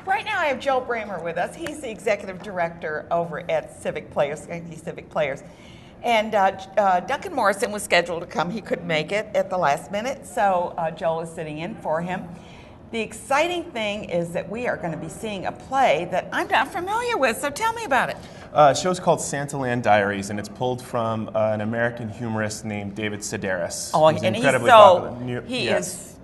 Right now I have Joe Bramer with us. He's the executive director over at Civic Players, Schenectady Civic Players. And Duncan Morrison was scheduled to come. He couldn't make it at the last minute, so Joel is sitting in for him. The exciting thing is that we are going to be seeing a play that I'm not familiar with, so tell me about it. The show's called Santaland Diaries, and it's pulled from an American humorist named David Sedaris. Oh, and he's is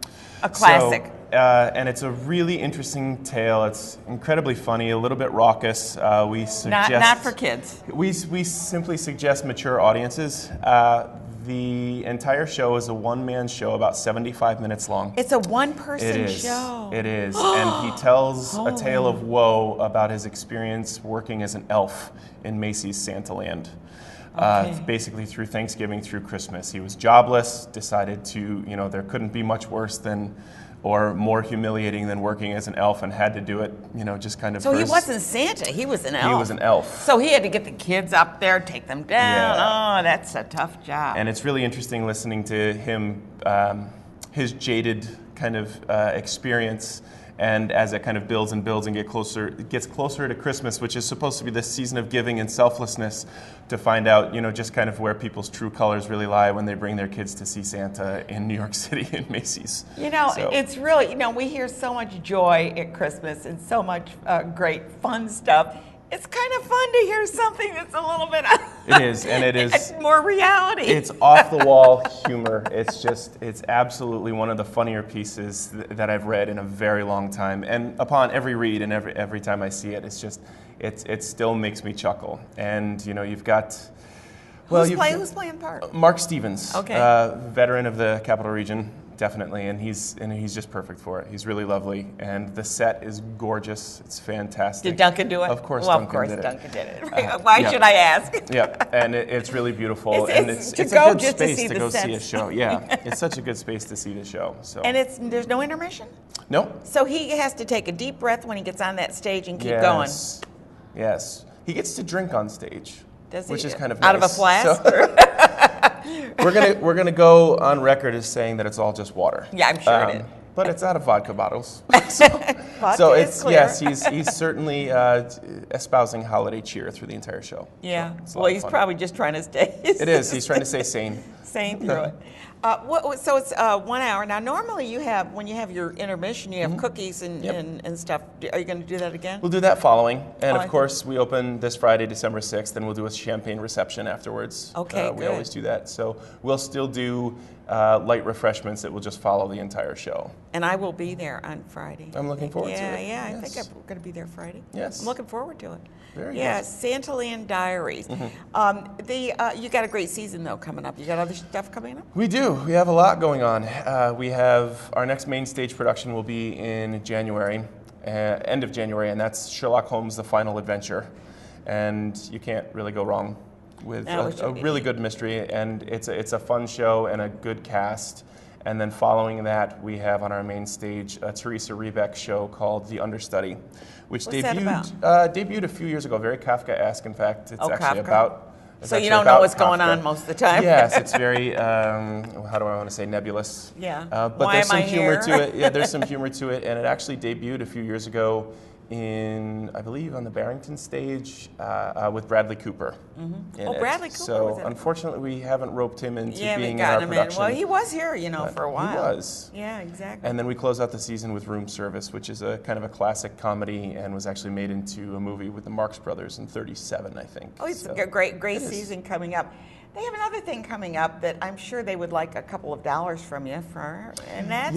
a classic. And it's a really interesting tale. It's incredibly funny, a little bit raucous. We suggest not for kids. We simply suggest mature audiences. The entire show is a one-man show, about 75 minutes long. It's a one-person show. It is. And he tells a tale of woe about his experience working as an elf in Macy's Santaland. Basically through Thanksgiving through Christmas. He was jobless, decided to, there couldn't be much worse than or more humiliating than working as an elf, and had to do it, just kind of. So he wasn't Santa, he was an elf. He was an elf. So he had to get the kids up there, take them down. Yeah. Oh, that's a tough job. And it's really interesting listening to him, his jaded kind of experience, and as it kind of builds and builds and gets closer to Christmas, which is supposed to be this season of giving and selflessness, to find out, just kind of where people's true colors really lie when they bring their kids to see Santa in New York City in Macy's. It's really, we hear so much joy at Christmas and so much great fun stuff. It's kind of fun to hear something that's a little bit. It is, and it is. It's more reality. It's off the wall humor. It's absolutely one of the funnier pieces that I've read in a very long time. And upon every read and every time I see it, it still makes me chuckle. And you've got. Who's playing part? Mark Stevens, veteran of the Capital Region. Definitely, and he's just perfect for it. He's really lovely, and the set is gorgeous. It's fantastic. Did Duncan do it? Of course, Duncan did it. Why should I ask? Yeah, and it's really beautiful, it's a good space to go see a show. Yeah, it's such a good space to see the show. So. And there's no intermission? No. So he has to take a deep breath when he gets on that stage and keep going. Yes, he gets to drink on stage, which is kind of nice. Out of a flask. We're gonna go on record as saying that it's all just water. Yeah, I'm sure it is. But it's out of vodka bottles. So it's clear. Yes, he's certainly espousing holiday cheer through the entire show. Yeah. Well, he's probably just trying to stay. It is. He's trying to stay sane. Sane through it. So it's 1 hour. Now, normally when you have your intermission, you have cookies and stuff. Are you going to do that again? We'll do that following. And of course, we open this Friday, December 6th, and we'll do a champagne reception afterwards. Okay, We always do that. So we'll still do light refreshments that will just follow the entire show. And I will be there on Friday. I'm looking forward to it. Yeah, I think I'm going to be there Friday. Yes. I'm looking forward to it. Very good. good. Santaland Diaries. You got a great season, though, coming up. You got other stuff coming up? We do. We have a lot going on. We have our next main stage production will be in January, end of January, and that's Sherlock Holmes: The Final Adventure. And you can't really go wrong with a really good mystery, and it's a fun show and a good cast. And then following that, we have on our main stage a Teresa Rebeck show called The Understudy, which debuted a few years ago. Very Kafka-esque, in fact. It's actually Kafka. about. So you don't know what's going on most of the time. Yes, it's very, how do I want to say, nebulous. Yeah. But Why there's am some I humor here? to it. Yeah, there's some humor to it, and it actually debuted a few years ago in, I believe, on the Barrington stage with Bradley Cooper. Bradley Cooper. So unfortunately, we haven't roped him into being in our gotten him production. Well, he was here, for a while. He was. Yeah, exactly. And then we close out the season with Room Service, which is a kind of a classic comedy and was actually made into a movie with the Marx Brothers in '37, I think. Oh, it's a great season coming up. They have another thing coming up that I'm sure they would like a couple of dollars from you for, and that's,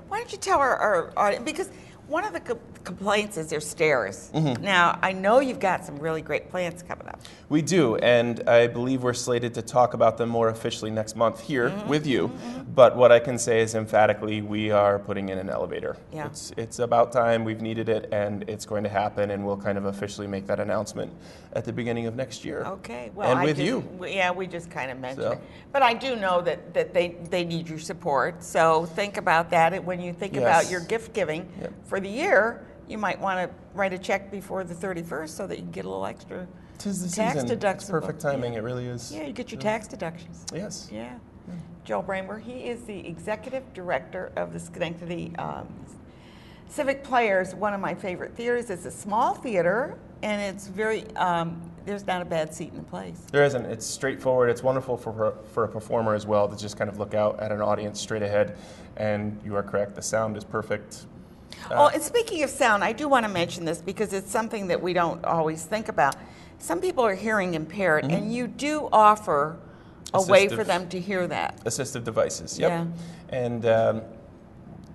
why don't you tell our audience, because one of the complaints is there's stairs. Now, I know you've got some really great plans coming up. We do, and I believe we're slated to talk about them more officially next month here with you. But what I can say is emphatically, we are putting in an elevator. Yeah. It's about time. We've needed it, and it's going to happen, and we'll kind of officially make that announcement at the beginning of next year. Okay. Well, and with you. Yeah, we just kind of mentioned it. But I do know that they need your support, so think about that when you think about your gift giving for the year. You might want to write a check before the 31st so that you can get a little extra tax deduction. It's perfect timing. It really is. Yeah, you get your tax deductions. Yes. Yeah. Joel Bramer, he is the executive director of the Schenectady Civic Players, one of my favorite theaters. It's a small theater, and it's very, there's not a bad seat in the place. There isn't. It's straightforward. It's wonderful for a performer as well to just kind of look out at an audience straight ahead. And you are correct. The sound is perfect. Oh, and speaking of sound, I do want to mention this because it's something that we don't always think about. Some people are hearing impaired, and you do offer a way for them to hear that. Assistive devices, yep. Yeah. And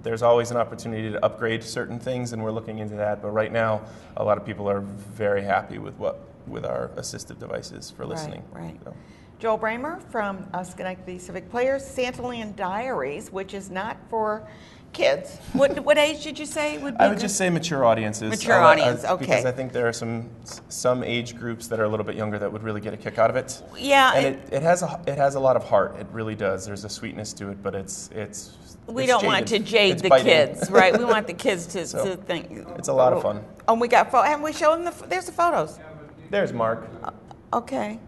there's always an opportunity to upgrade certain things, and we're looking into that. But right now, a lot of people are very happy with our assistive devices for listening. Right. So. Joel Bramer from Schenectady Civic Players, Santaland Diaries, which is not for kids. What age did you say would be? I would just say mature audiences. Mature audience, okay. Because I think there are some age groups that are a little bit younger that would really get a kick out of it. Yeah. And it has a lot of heart. It really does. There's a sweetness to it, but we don't want to jade it's the biting. kids, right? We want the kids to think. It's a lot of fun. Oh, we got haven't we shown them there's the photos. There's Mark. Okay.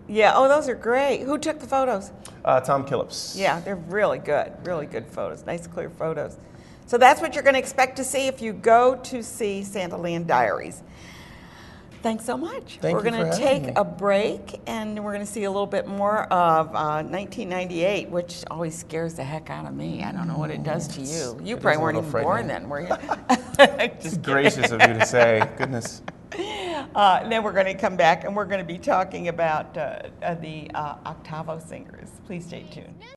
Yeah, oh, those are great. Who took the photos? Tom Killips. Yeah, they're really good photos, nice clear photos. So that's what you're going to expect to see if you go to see Santaland Diaries. Thanks so much. Thank we're you going for to having take me. a break, and we're going to see a little bit more of 1998, which always scares the heck out of me. I don't know what it does to you. You probably weren't even born then, were you? Just gracious of you to say. Goodness. And then we're going to come back, and we're going to be talking about the Octavo Singers. Please stay tuned.